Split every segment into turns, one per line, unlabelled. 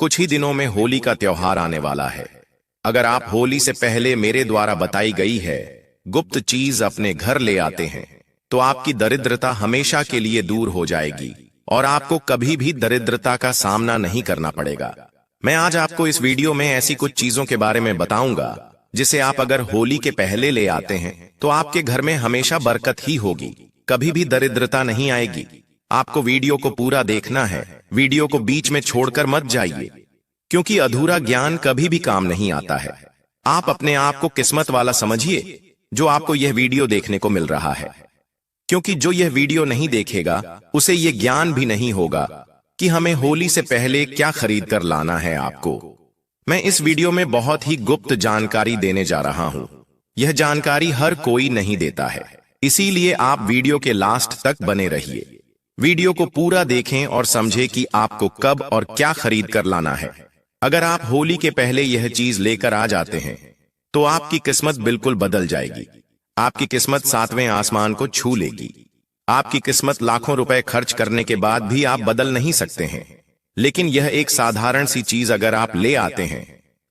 कुछ ही दिनों में होली का त्योहार आने वाला है। अगर आप होली से पहले मेरे द्वारा बताई गई है गुप्त चीज अपने घर ले आते हैं तो आपकी दरिद्रता हमेशा के लिए दूर हो जाएगी और आपको कभी भी दरिद्रता का सामना नहीं करना पड़ेगा। मैं आज आपको इस वीडियो में ऐसी कुछ चीजों के बारे में बताऊंगा जिसे आप अगर होली के पहले ले आते हैं तो आपके घर में हमेशा बरकत ही होगी, कभी भी दरिद्रता नहीं आएगी। आपको वीडियो को पूरा देखना है, वीडियो को बीच में छोड़कर मत जाइए, क्योंकि अधूरा ज्ञान कभी भी काम नहीं आता है। आप अपने आप को किस्मत वाला समझिए जो आपको यह वीडियो देखने को मिल रहा है, क्योंकि जो यह वीडियो नहीं देखेगा उसे यह ज्ञान भी नहीं होगा कि हमें होली से पहले क्या खरीद कर लाना है। आपको मैं इस वीडियो में बहुत ही गुप्त जानकारी देने जा रहा हूं। यह जानकारी हर कोई नहीं देता है, इसीलिए आप वीडियो के लास्ट तक बने रहिए। वीडियो को पूरा देखें और समझें कि आपको कब और क्या खरीद कर लाना है। अगर आप होली के पहले यह चीज लेकर आ जाते हैं तो आपकी किस्मत बिल्कुल बदल जाएगी। आपकी किस्मत सातवें आसमान को छू लेगी। आपकी किस्मत लाखों रुपए खर्च करने के बाद भी आप बदल नहीं सकते हैं, लेकिन यह एक साधारण सी चीज अगर आप ले आते हैं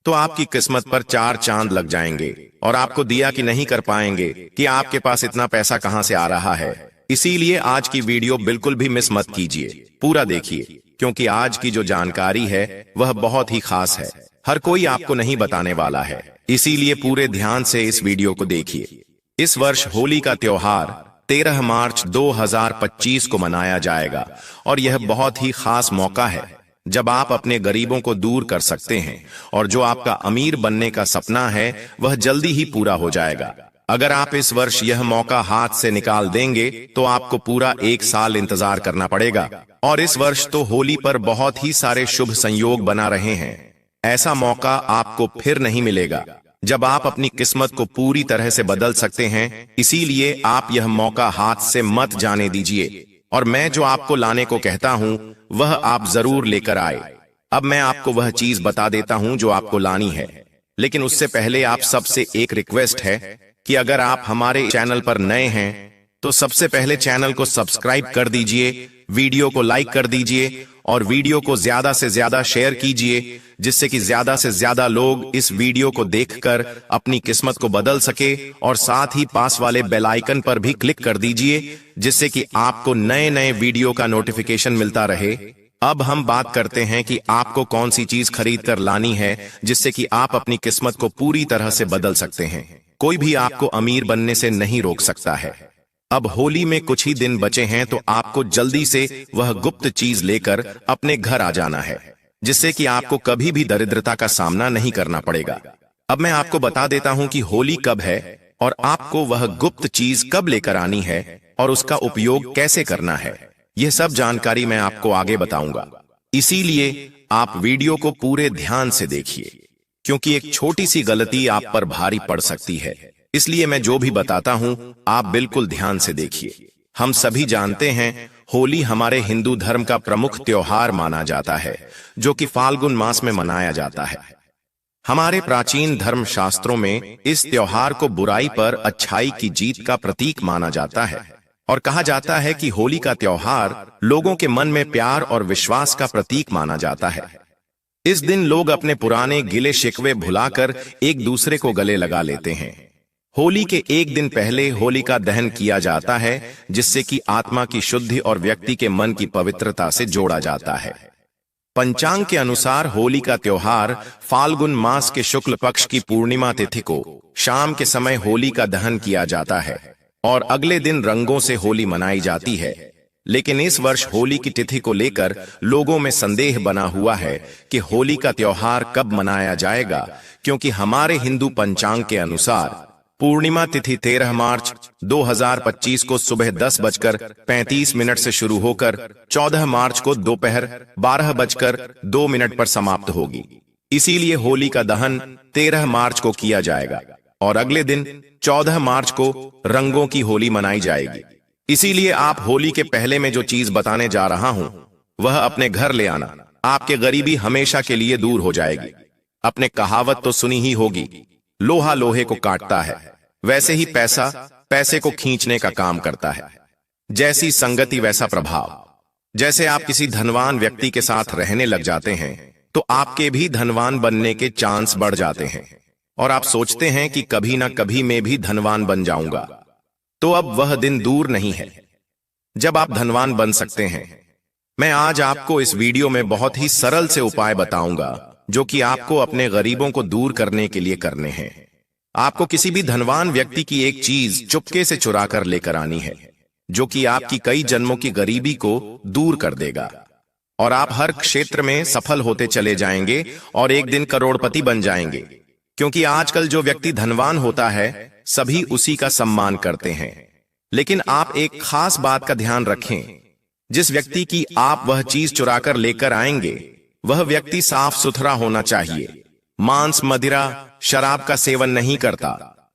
तो आपकी किस्मत पर चार चांद लग जाएंगे और आपको दिया कि नहीं कर पाएंगे कि आपके पास इतना पैसा कहां से आ रहा है। इसीलिए आज की वीडियो बिल्कुल भी मिस मत कीजिए, पूरा देखिए, क्योंकि आज की जो जानकारी है वह बहुत ही खास है। हर कोई आपको नहीं बताने वाला है, इसीलिए पूरे ध्यान से इस वीडियो को देखिए। इस वर्ष होली का त्योहार 13 मार्च 2025 को मनाया जाएगा और यह बहुत ही खास मौका है जब आप अपने गरीबों को दूर कर सकते हैं और जो आपका अमीर बनने का सपना है वह जल्दी ही पूरा हो जाएगा। अगर आप इस वर्ष यह मौका हाथ से निकाल देंगे तो आपको पूरा 1 साल इंतजार करना पड़ेगा। और इस वर्ष तो होली पर बहुत ही सारे शुभ संयोग बना रहे हैं। ऐसा मौका आपको फिर नहीं मिलेगा जब आप अपनी किस्मत को पूरी तरह से बदल सकते हैं। इसीलिए आप यह मौका हाथ से मत जाने दीजिए और मैं जो आपको लाने को कहता हूं वह आप जरूर लेकर आए। अब मैं आपको वह चीज बता देता हूं जो आपको लानी है, लेकिन उससे पहले आप सबसे एक रिक्वेस्ट है कि अगर आप हमारे चैनल पर नए हैं तो सबसे पहले चैनल को सब्सक्राइब कर दीजिए, वीडियो को लाइक कर दीजिए और वीडियो को ज्यादा से ज्यादा शेयर कीजिए, जिससे कि ज्यादा से ज्यादा लोग इस वीडियो को देखकर अपनी किस्मत को बदल सके। और साथ ही पास वाले बेल आइकन पर भी क्लिक कर दीजिए, जिससे कि आपको नए नए वीडियो का नोटिफिकेशन मिलता रहे। अब हम बात करते हैं कि आपको कौन सी चीज खरीद कर लानी है जिससे कि आप अपनी किस्मत को पूरी तरह से बदल सकते हैं। कोई भी आपको अमीर बनने से नहीं रोक सकता है। अब होली में कुछ ही दिन बचे हैं तो आपको जल्दी से वह गुप्त चीज लेकर अपने घर आ जाना है, जिससे कि आपको कभी भी दरिद्रता का सामना नहीं करना पड़ेगा। अब मैं आपको बता देता हूं कि होली कब है और आपको वह गुप्त चीज कब लेकर आनी है और उसका उपयोग कैसे करना है। यह सब जानकारी मैं आपको आगे बताऊंगा, इसीलिए आप वीडियो को पूरे ध्यान से देखिए, क्योंकि एक छोटी सी गलती आप पर भारी पड़ सकती है। इसलिए मैं जो भी बताता हूं आप बिल्कुल ध्यान से देखिए। हम सभी जानते हैं होली हमारे हिंदू धर्म का प्रमुख त्योहार माना जाता है, जो कि फाल्गुन मास में मनाया जाता है। हमारे प्राचीन धर्म शास्त्रों में इस त्योहार को बुराई पर अच्छाई की जीत का प्रतीक माना जाता है और कहा जाता है कि होली का त्योहार लोगों के मन में प्यार और विश्वास का प्रतीक माना जाता है। इस दिन लोग अपने पुराने गिले शिकवे भुलाकर एक दूसरे को गले लगा लेते हैं। होली के एक दिन पहले होलिका दहन किया जाता है, जिससे कि आत्मा की शुद्धि और व्यक्ति के मन की पवित्रता से जोड़ा जाता है। पंचांग के अनुसार होली का त्योहार फाल्गुन मास के शुक्ल पक्ष की पूर्णिमा तिथि को शाम के समय होली का दहन किया जाता है और अगले दिन रंगों से होली मनाई जाती है। लेकिन इस वर्ष होली की तिथि को लेकर लोगों में संदेह बना हुआ है कि होली का त्योहार कब मनाया जाएगा, क्योंकि हमारे हिंदू पंचांग के अनुसार पूर्णिमा तिथि 13 मार्च 2025 को सुबह 10:35 से शुरू होकर 14 मार्च को दोपहर 12:02 पर समाप्त होगी। इसीलिए होली का दहन 13 मार्च को किया जाएगा और अगले दिन 14 मार्च को रंगों की होली मनाई जाएगी। इसीलिए आप होली के पहले में जो चीज बताने जा रहा हूं वह अपने घर ले आना। आपके गरीबी हमेशा के लिए दूर हो जाएगी। अपने कहावत तो सुनी ही होगी, लोहा लोहे को काटता है, वैसे ही पैसा पैसे को खींचने का काम करता है। जैसी संगति वैसा प्रभाव। जैसे आप किसी धनवान व्यक्ति के साथ रहने लग जाते हैं तो आपके भी धनवान बनने के चांस बढ़ जाते हैं और आप सोचते हैं कि कभी ना कभी मैं भी धनवान बन जाऊंगा। तो अब वह दिन दूर नहीं है जब आप धनवान बन सकते हैं। मैं आज आपको इस वीडियो में बहुत ही सरल से उपाय बताऊंगा जो कि आपको अपने गरीबों को दूर करने के लिए करने हैं। आपको किसी भी धनवान व्यक्ति की एक चीज चुपके से चुरा कर लेकर आनी है जो कि आपकी कई जन्मों की गरीबी को दूर कर देगा और आप हर क्षेत्र में सफल होते चले जाएंगे और एक दिन करोड़पति बन जाएंगे। क्योंकि आजकल जो व्यक्ति धनवान होता है सभी उसी का सम्मान करते हैं। लेकिन आप एक खास बात का ध्यान रखें, जिस व्यक्ति की आप वह चीज चुरा कर लेकर आएंगे वह व्यक्ति साफ सुथरा होना चाहिए, मांस मदिरा शराब का सेवन नहीं करता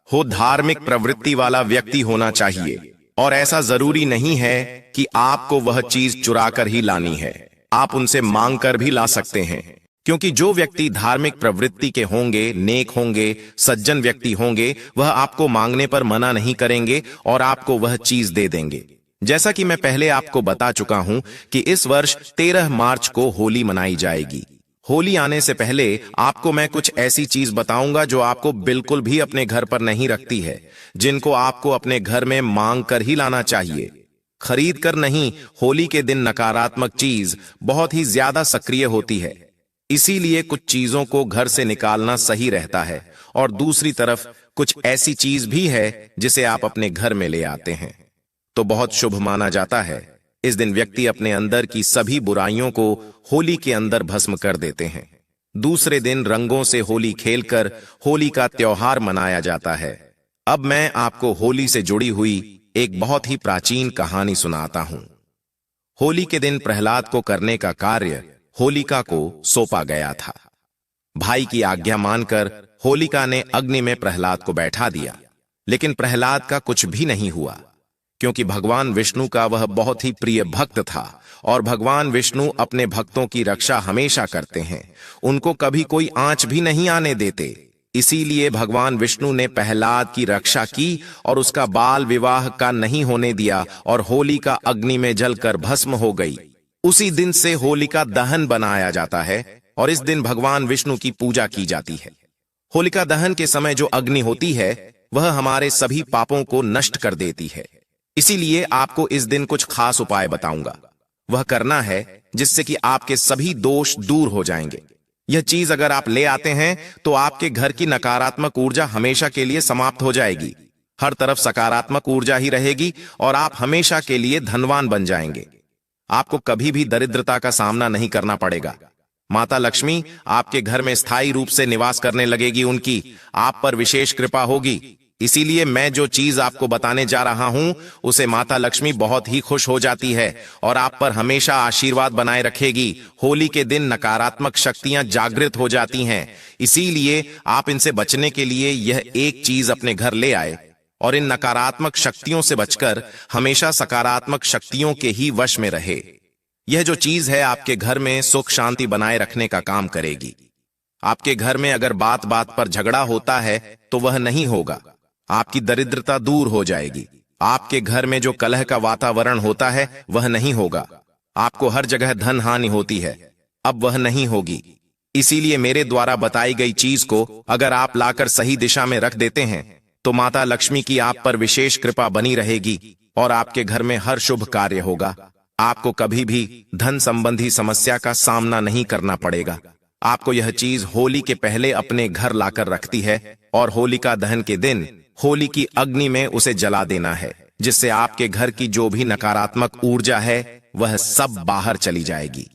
हो, धार्मिक प्रवृत्ति वाला व्यक्ति होना चाहिए। और ऐसा जरूरी नहीं है कि आपको वह चीज चुरा कर ही लानी है, आप उनसे मांग कर भी ला सकते हैं। क्योंकि जो व्यक्ति धार्मिक प्रवृत्ति के होंगे, नेक होंगे, सज्जन व्यक्ति होंगे, वह आपको मांगने पर मना नहीं करेंगे और आपको वह चीज दे देंगे। जैसा कि मैं पहले आपको बता चुका हूं कि इस वर्ष 13 मार्च को होली मनाई जाएगी। होली आने से पहले आपको मैं कुछ ऐसी चीज बताऊंगा जो आपको बिल्कुल भी अपने घर पर नहीं रखती है, जिनको आपको अपने घर में मांग कर ही लाना चाहिए, खरीद कर नहीं। होली के दिन नकारात्मक चीज बहुत ही ज्यादा सक्रिय होती है, इसीलिए कुछ चीजों को घर से निकालना सही रहता है। और दूसरी तरफ कुछ ऐसी चीज भी है जिसे आप अपने घर में ले आते हैं तो बहुत शुभ माना जाता है। इस दिन व्यक्ति अपने अंदर की सभी बुराइयों को होली के अंदर भस्म कर देते हैं। दूसरे दिन रंगों से होली खेलकर होली का त्योहार मनाया जाता है। अब मैं आपको होली से जुड़ी हुई एक बहुत ही प्राचीन कहानी सुनाता हूं। होली के दिन प्रहलाद को करने का कार्य होलिका को सौंपा गया था। भाई की आज्ञा मानकर होलिका ने अग्नि में प्रहलाद को बैठा दिया, लेकिन प्रहलाद का कुछ भी नहीं हुआ, क्योंकि भगवान विष्णु का वह बहुत ही प्रिय भक्त था और भगवान विष्णु अपने भक्तों की रक्षा हमेशा करते हैं, उनको कभी कोई आंच भी नहीं आने देते। इसीलिए भगवान विष्णु ने प्रहलाद की रक्षा की और उसका बाल विवाह का नहीं होने दिया और होलिका अग्नि में जलकर भस्म हो गई। उसी दिन से होलिका दहन बनाया जाता है और इस दिन भगवान विष्णु की पूजा की जाती है। होलिका दहन के समय जो अग्नि होती है वह हमारे सभी पापों को नष्ट कर देती है। इसीलिए आपको इस दिन कुछ खास उपाय बताऊंगा, वह करना है जिससे कि आपके सभी दोष दूर हो जाएंगे। यह चीज अगर आप ले आते हैं तो आपके घर की नकारात्मक ऊर्जा हमेशा के लिए समाप्त हो जाएगी, हर तरफ सकारात्मक ऊर्जा ही रहेगी और आप हमेशा के लिए धनवान बन जाएंगे। आपको कभी भी दरिद्रता का सामना नहीं करना पड़ेगा। माता लक्ष्मी आपके घर में स्थायी रूप से निवास करने लगेगी, उनकी आप पर विशेष कृपा होगी। इसीलिए मैं जो चीज आपको बताने जा रहा हूं उसे माता लक्ष्मी बहुत ही खुश हो जाती है और आप पर हमेशा आशीर्वाद बनाए रखेगी। होली के दिन नकारात्मक शक्तियां जागृत हो जाती हैं, इसीलिए आप इनसे बचने के लिए यह एक चीज अपने घर ले आए और इन नकारात्मक शक्तियों से बचकर हमेशा सकारात्मक शक्तियों के ही वश में रहे। यह जो चीज है आपके घर में सुख शांति बनाए रखने का काम करेगी। आपके घर में अगर बात बात पर झगड़ा होता है तो वह नहीं होगा, आपकी दरिद्रता दूर हो जाएगी। आपके घर में जो कलह का वातावरण होता है वह नहीं होगा। आपको हर जगह धन हानि होती है, अब वह नहीं होगी। इसीलिए मेरे द्वारा बताई गई चीज को अगर आप लाकर सही दिशा में रख देते हैं तो माता लक्ष्मी की आप पर विशेष कृपा बनी रहेगी और आपके घर में हर शुभ कार्य होगा। आपको कभी भी धन संबंधी समस्या का सामना नहीं करना पड़ेगा। आपको यह चीज होली के पहले अपने घर लाकर रखती है और होलिका दहन के दिन होली की अग्नि में उसे जला देना है, जिससे आपके घर की जो भी नकारात्मक ऊर्जा है वह सब बाहर चली जाएगी।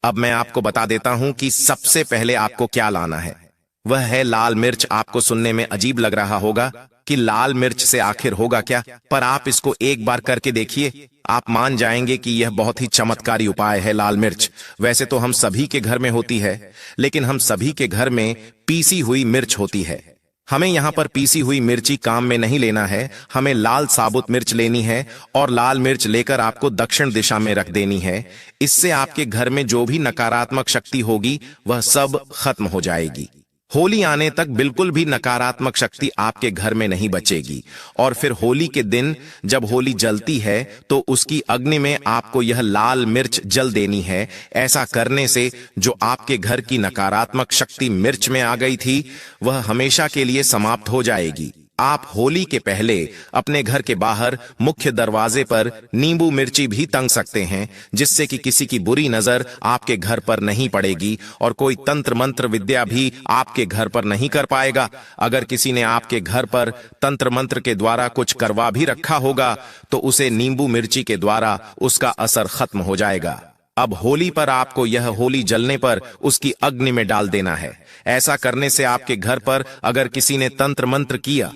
अब मैं आपको बता देता हूं कि सबसे पहले आपको क्या लाना है, वह है लाल मिर्च। आपको सुनने में अजीब लग रहा होगा कि लाल मिर्च से आखिर होगा क्या, पर आप इसको एक बार करके देखिए, आप मान जाएंगे कि यह बहुत ही चमत्कारी उपाय है। लाल मिर्च वैसे तो हम सभी के घर में होती है, लेकिन हम सभी के घर में पीसी हुई मिर्च होती है। हमें यहाँ पर पीसी हुई मिर्ची काम में नहीं लेना है, हमें लाल साबुत मिर्च लेनी है और लाल मिर्च लेकर आपको दक्षिण दिशा में रख देनी है। इससे आपके घर में जो भी नकारात्मक शक्ति होगी वह सब खत्म हो जाएगी। होली आने तक बिल्कुल भी नकारात्मक शक्ति आपके घर में नहीं बचेगी। और फिर होली के दिन जब होली जलती है तो उसकी अग्नि में आपको यह लाल मिर्च जल देनी है। ऐसा करने से जो आपके घर की नकारात्मक शक्ति मिर्च में आ गई थी वह हमेशा के लिए समाप्त हो जाएगी। आप होली के पहले अपने घर के बाहर मुख्य दरवाजे पर नींबू मिर्ची भी टंग सकते हैं, जिससे कि किसी की बुरी नजर आपके घर पर नहीं पड़ेगी और कोई तंत्र मंत्र विद्या भी आपके घर पर नहीं कर पाएगा। अगर किसी ने आपके घर पर तंत्र मंत्र के द्वारा कुछ करवा भी रखा होगा तो उसे नींबू मिर्ची के द्वारा उसका असर खत्म हो जाएगा। अब होली पर आपको यह होली जलने पर उसकी अग्नि में डाल देना है। ऐसा करने से आपके घर पर अगर किसी ने तंत्र मंत्र किया,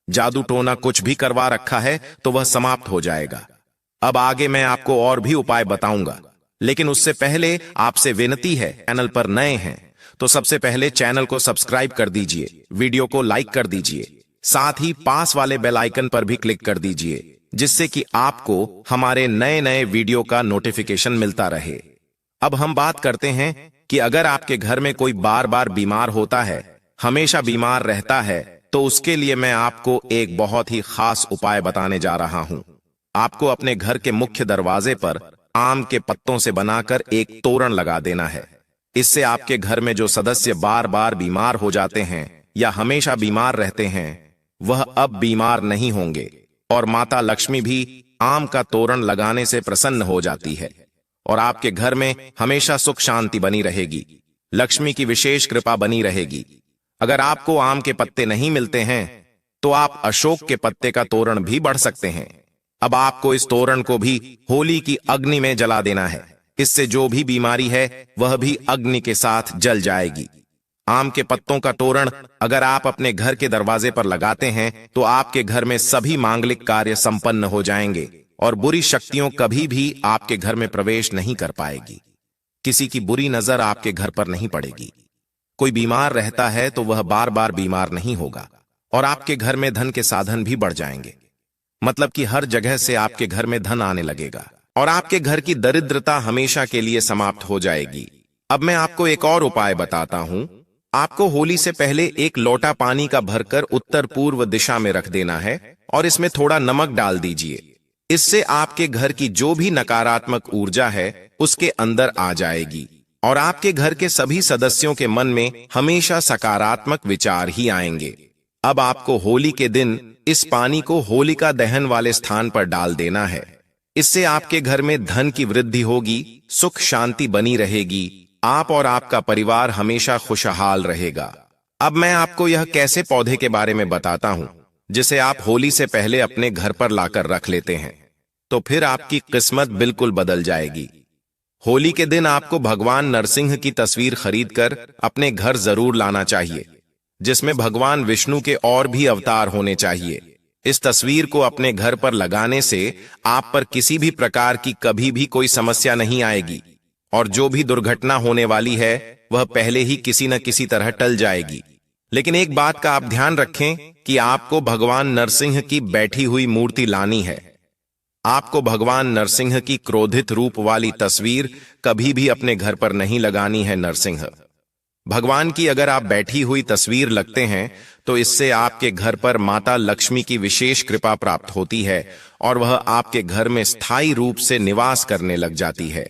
जादू टोना कुछ भी करवा रखा है तो वह समाप्त हो जाएगा। अब आगे मैं आपको और भी उपाय बताऊंगा, लेकिन उससे पहले आपसे विनती है, चैनल पर नए हैं तो सबसे पहले चैनल को सब्सक्राइब कर दीजिए, वीडियो को लाइक कर दीजिए, साथ ही पास वाले बेल आइकन पर भी क्लिक कर दीजिए, जिससे कि आपको हमारे नए नए वीडियो का नोटिफिकेशन मिलता रहे। अब हम बात करते हैं कि अगर आपके घर में कोई बार बार बीमार होता है, हमेशा बीमार रहता है, तो उसके लिए मैं आपको एक बहुत ही खास उपाय बताने जा रहा हूं। आपको अपने घर के मुख्य दरवाजे पर आम के पत्तों से बनाकर एक तोरण लगा देना है। इससे आपके घर में जो सदस्य बार बार बीमार हो जाते हैं या हमेशा बीमार रहते हैं वह अब बीमार नहीं होंगे और माता लक्ष्मी भी आम का तोरण लगाने से प्रसन्न हो जाती है और आपके घर में हमेशा सुख शांति बनी रहेगी, लक्ष्मी की विशेष कृपा बनी रहेगी। अगर आपको आम के पत्ते नहीं मिलते हैं तो आप अशोक के पत्ते का तोरण भी बढ़ सकते हैं। अब आपको इस तोरण को भी होली की अग्नि में जला देना है। इससे जो भी बीमारी है वह भी अग्नि के साथ जल जाएगी। आम के पत्तों का तोरण अगर आप अपने घर के दरवाजे पर लगाते हैं तो आपके घर में सभी मांगलिक कार्य संपन्न हो जाएंगे और बुरी शक्तियों कभी भी आपके घर में प्रवेश नहीं कर पाएगी। किसी की बुरी नजर आपके घर पर नहीं पड़ेगी। कोई बीमार रहता है तो वह बार बार बीमार नहीं होगा और आपके घर में धन के साधन भी बढ़ जाएंगे। मतलब कि हर जगह से आपके घर में धन आने लगेगा और आपके घर की दरिद्रता हमेशा के लिए समाप्त हो जाएगी। अब मैं आपको एक और उपाय बताता हूं। आपको होली से पहले एक लोटा पानी का भरकर उत्तर पूर्व दिशा में रख देना है और इसमें थोड़ा नमक डाल दीजिए। इससे आपके घर की जो भी नकारात्मक ऊर्जा है उसके अंदर आ जाएगी और आपके घर के सभी सदस्यों के मन में हमेशा सकारात्मक विचार ही आएंगे। अब आपको होली के दिन इस पानी को होलिका दहन वाले स्थान पर डाल देना है। इससे आपके घर में धन की वृद्धि होगी, सुख शांति बनी रहेगी, आप और आपका परिवार हमेशा खुशहाल रहेगा। अब मैं आपको यह कैसे पौधे के बारे में बताता हूं जिसे आप होली से पहले अपने घर पर लाकर रख लेते हैं, तो फिर आपकी किस्मत बिल्कुल बदल जाएगी। होली के दिन आपको भगवान नरसिंह की तस्वीर खरीदकर अपने घर जरूर लाना चाहिए, जिसमें भगवान विष्णु के और भी अवतार होने चाहिए। इस तस्वीर को अपने घर पर लगाने से आप पर किसी भी प्रकार की कभी भी कोई समस्या नहीं आएगी और जो भी दुर्घटना होने वाली है वह पहले ही किसी न किसी तरह टल जाएगी। लेकिन एक बात का आप ध्यान रखें कि आपको भगवान नरसिंह की बैठी हुई मूर्ति लानी है। आपको भगवान नरसिंह की क्रोधित रूप वाली तस्वीर कभी भी अपने घर पर नहीं लगानी है। नरसिंह भगवान की अगर आप बैठी हुई तस्वीर लगते हैं तो इससे आपके घर पर माता लक्ष्मी की विशेष कृपा प्राप्त होती है और वह आपके घर में स्थायी रूप से निवास करने लग जाती है।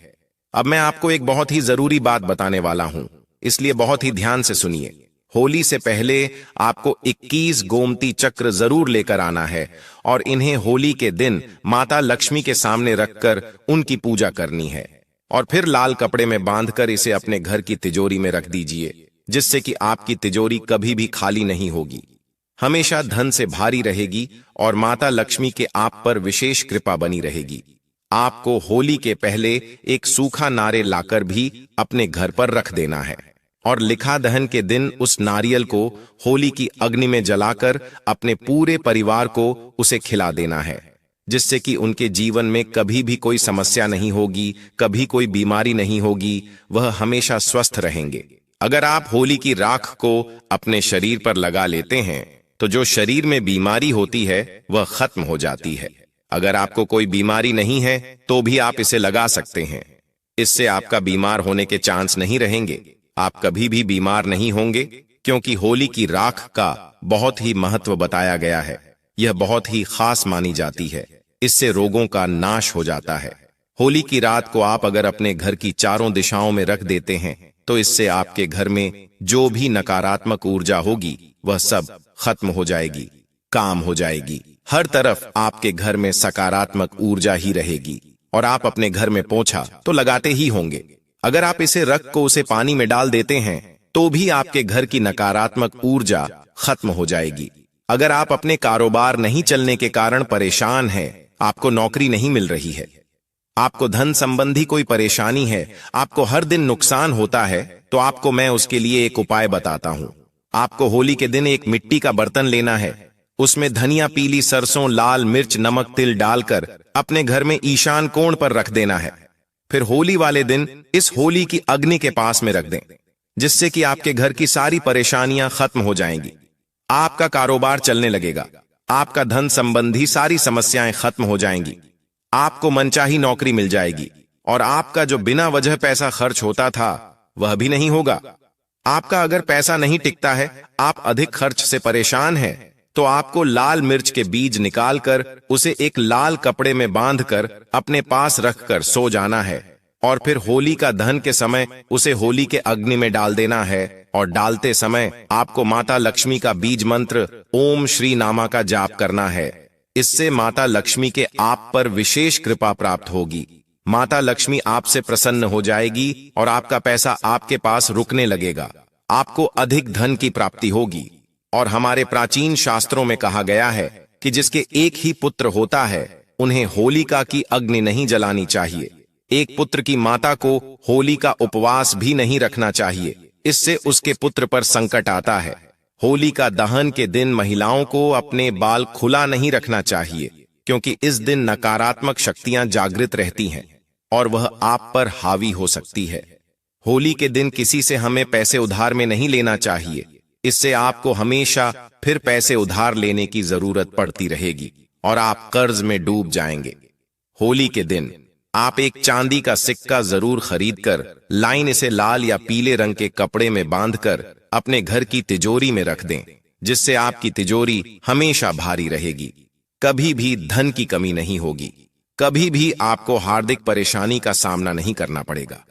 अब मैं आपको एक बहुत ही जरूरी बात बताने वाला हूं, इसलिए बहुत ही ध्यान से सुनिए। होली से पहले आपको 21 गोमती चक्र जरूर लेकर आना है और इन्हें होली के दिन माता लक्ष्मी के सामने रखकर उनकी पूजा करनी है और फिर लाल कपड़े में बांधकर इसे अपने घर की तिजोरी में रख दीजिए, जिससे कि आपकी तिजोरी कभी भी खाली नहीं होगी, हमेशा धन से भारी रहेगी और माता लक्ष्मी के आप पर विशेष कृपा बनी रहेगी। आपको होली के पहले एक सूखा नारियल लाकर भी अपने घर पर रख देना है और लिखा दहन के दिन उस नारियल को होली की अग्नि में जलाकर अपने पूरे परिवार को उसे खिला देना है, जिससे कि उनके जीवन में कभी भी कोई समस्या नहीं होगी, कभी कोई बीमारी नहीं होगी, वह हमेशा स्वस्थ रहेंगे। अगर आप होली की राख को अपने शरीर पर लगा लेते हैं तो जो शरीर में बीमारी होती है वह खत्म हो जाती है। अगर आपको कोई बीमारी नहीं है तो भी आप इसे लगा सकते हैं। इससे आपका बीमार होने के चांस नहीं रहेंगे, आप कभी भी बीमार नहीं होंगे, क्योंकि होली की राख का बहुत ही महत्व बताया गया है। यह बहुत ही खास मानी जाती है। इससे रोगों का नाश हो जाता है। होली की रात को आप अगर अपने घर की चारों दिशाओं में रख देते हैं तो इससे आपके घर में जो भी नकारात्मक ऊर्जा होगी वह सब खत्म हो जाएगी, काम हो जाएगी। हर तरफ आपके घर में सकारात्मक ऊर्जा ही रहेगी। और आप अपने घर में पोछा तो लगाते ही होंगे। अगर आप इसे रख को उसे पानी में डाल देते हैं तो भी आपके घर की नकारात्मक ऊर्जा खत्म हो जाएगी। अगर आप अपने कारोबार नहीं चलने के कारण परेशान हैं, आपको नौकरी नहीं मिल रही है, आपको धन संबंधी कोई परेशानी है, आपको हर दिन नुकसान होता है, तो आपको मैं उसके लिए एक उपाय बताता हूं। आपको होली के दिन एक मिट्टी का बर्तन लेना है। उसमें धनिया, पीली सरसों, लाल मिर्च, नमक, तिल डालकर अपने घर में ईशान कोण पर रख देना है। फिर होली वाले दिन इस होली की अग्नि के पास में रख दें, जिससे कि आपके घर की सारी परेशानियां खत्म हो जाएंगी। आपका कारोबार चलने लगेगा, आपका धन संबंधी सारी समस्याएं खत्म हो जाएंगी, आपको मनचाही नौकरी मिल जाएगी और आपका जो बिना वजह पैसा खर्च होता था वह भी नहीं होगा। आपका अगर पैसा नहीं टिकता है, आप अधिक खर्च से परेशान हैं, तो आपको लाल मिर्च के बीज निकालकर उसे एक लाल कपड़े में बांधकर अपने पास रखकर सो जाना है और फिर होली का दहन के समय उसे होली के अग्नि में डाल देना है। और डालते समय आपको माता लक्ष्मी का बीज मंत्र ओम श्री नामा का जाप करना है। इससे माता लक्ष्मी के आप पर विशेष कृपा प्राप्त होगी। माता लक्ष्मी आपसे प्रसन्न हो जाएगी और आपका पैसा आपके पास रुकने लगेगा। आपको अधिक धन की प्राप्ति होगी। और हमारे प्राचीन शास्त्रों में कहा गया है कि जिसके एक ही पुत्र होता है उन्हें होलिका की अग्नि नहीं जलानी चाहिए। एक पुत्र की माता को होली का उपवास भी नहीं रखना चाहिए, इससे उसके पुत्र पर संकट आता है। होली का दहन के दिन महिलाओं को अपने बाल खुला नहीं रखना चाहिए, क्योंकि इस दिन नकारात्मक शक्तियां जागृत रहती हैं और वह आप पर हावी हो सकती है। होली के दिन किसी से हमें पैसे उधार में नहीं लेना चाहिए, इससे आपको हमेशा फिर पैसे उधार लेने की जरूरत पड़ती रहेगी और आप कर्ज में डूब जाएंगे। होली के दिन आप एक चांदी का सिक्का जरूर खरीदकर लाइन इसे लाल या पीले रंग के कपड़े में बांधकर अपने घर की तिजोरी में रख दें, जिससे आपकी तिजोरी हमेशा भारी रहेगी। कभी भी धन की कमी नहीं होगी, कभी भी आपको हार्दिक परेशानी का सामना नहीं करना पड़ेगा।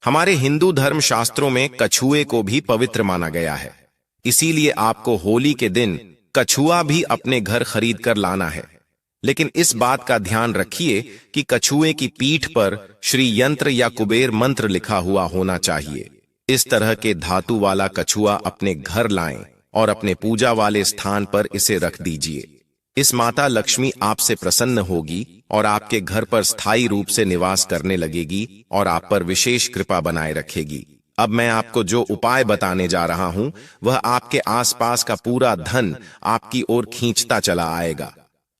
हमारे हिंदू धर्म शास्त्रों में कछुए को भी पवित्र माना गया है, इसीलिए आपको होली के दिन कछुआ भी अपने घर खरीद कर लाना है। लेकिन इस बात का ध्यान रखिए कि कछुए की पीठ पर श्री यंत्र या कुबेर मंत्र लिखा हुआ होना चाहिए। इस तरह के धातु वाला कछुआ अपने घर लाएं और अपने पूजा वाले स्थान पर इसे रख दीजिए। इस माता लक्ष्मी आपसे प्रसन्न होगी और आपके घर पर स्थायी रूप से निवास करने लगेगी और आप पर विशेष कृपा बनाए रखेगी। अब मैं आपको जो उपाय बताने जा रहा हूं वह आपके आसपास का पूरा धन आपकी ओर खींचता चला आएगा।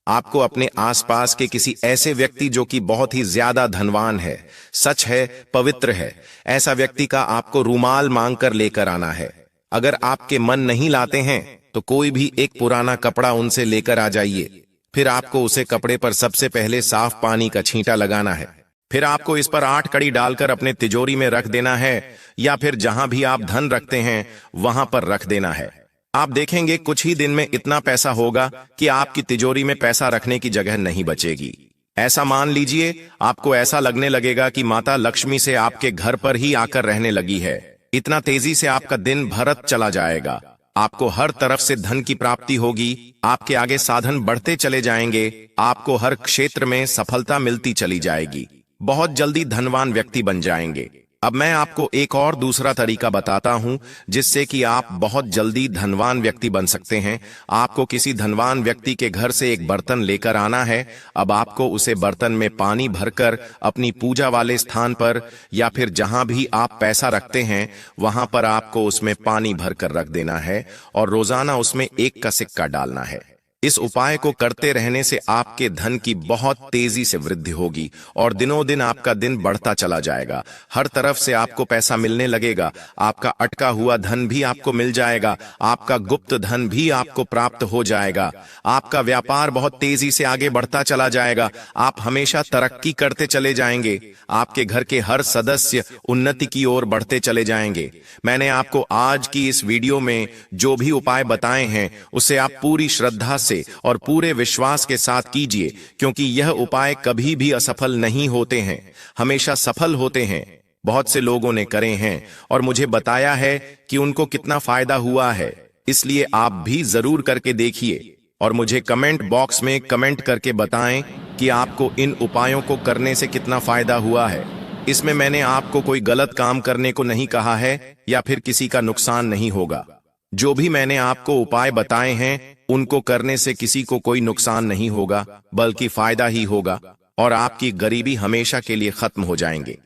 आपको अपने आसपास के किसी ऐसे व्यक्ति जो कि बहुत ही ज्यादा धनवान है, सच है, पवित्र है, ऐसा व्यक्ति का आपको रूमाल मांगकर लेकर आना है। अगर आपके मन नहीं लाते हैं तो कोई भी एक पुराना कपड़ा उनसे लेकर आ जाइए। फिर आपको उसे कपड़े पर सबसे पहले साफ पानी का छींटा लगाना है। फिर आपको इस पर 8 कड़ी डालकर अपने तिजोरी में रख देना है, या फिर जहां भी आप धन रखते हैं वहां पर रख देना है। आप देखेंगे कुछ ही दिन में इतना पैसा होगा कि आपकी तिजोरी में पैसा रखने की जगह नहीं बचेगी। ऐसा मान लीजिए आपको ऐसा लगने लगेगा कि माता लक्ष्मी से आपके घर पर ही आकर रहने लगी है। इतना तेजी से आपका दिन भरत चला जाएगा। आपको हर तरफ से धन की प्राप्ति होगी, आपके आगे साधन बढ़ते चले जाएंगे, आपको हर क्षेत्र में सफलता मिलती चली जाएगी, बहुत जल्दी धनवान व्यक्ति बन जाएंगे। अब मैं आपको एक और दूसरा तरीका बताता हूं जिससे कि आप बहुत जल्दी धनवान व्यक्ति बन सकते हैं। आपको किसी धनवान व्यक्ति के घर से एक बर्तन लेकर आना है। अब आपको उसे बर्तन में पानी भरकर अपनी पूजा वाले स्थान पर या फिर जहां भी आप पैसा रखते हैं वहां पर आपको उसमें पानी भरकर रख देना है और रोजाना उसमें 1 का सिक्का डालना है। इस उपाय को करते रहने से आपके धन की बहुत तेजी से वृद्धि होगी और दिनों दिन आपका दिन बढ़ता चला जाएगा। हर तरफ से आपको पैसा मिलने लगेगा। आपका अटका हुआ धन भी आपको मिल जाएगा। आपका गुप्त धन भी आपको प्राप्त हो जाएगा। आपका व्यापार बहुत तेजी से आगे बढ़ता चला जाएगा। आप हमेशा तरक्की करते चले जाएंगे। आपके घर के हर सदस्य उन्नति की ओर बढ़ते चले जाएंगे। मैंने आपको आज की इस वीडियो में जो भी उपाय बताए हैं उसे आप पूरी श्रद्धा से और पूरे विश्वास के साथ कीजिए, क्योंकि यह उपाय कभी भी असफल नहीं होते हैं, हमेशा सफल होते हैं। बहुत से लोगों ने करे हैं और मुझे बताया है कि उनको कितना फायदा हुआ है। इसलिए आप भी जरूर करके देखिए और मुझे कमेंट बॉक्स में कमेंट करके बताएं कि आपको इन उपायों को करने से कितना फायदा हुआ है। इसमें मैंने आपको कोई गलत काम करने को नहीं कहा है या फिर किसी का नुकसान नहीं होगा। जो भी मैंने आपको उपाय बताए हैं उनको करने से किसी को कोई नुकसान नहीं होगा, बल्कि फायदा ही होगा और आपकी गरीबी हमेशा के लिए खत्म हो जाएंगे।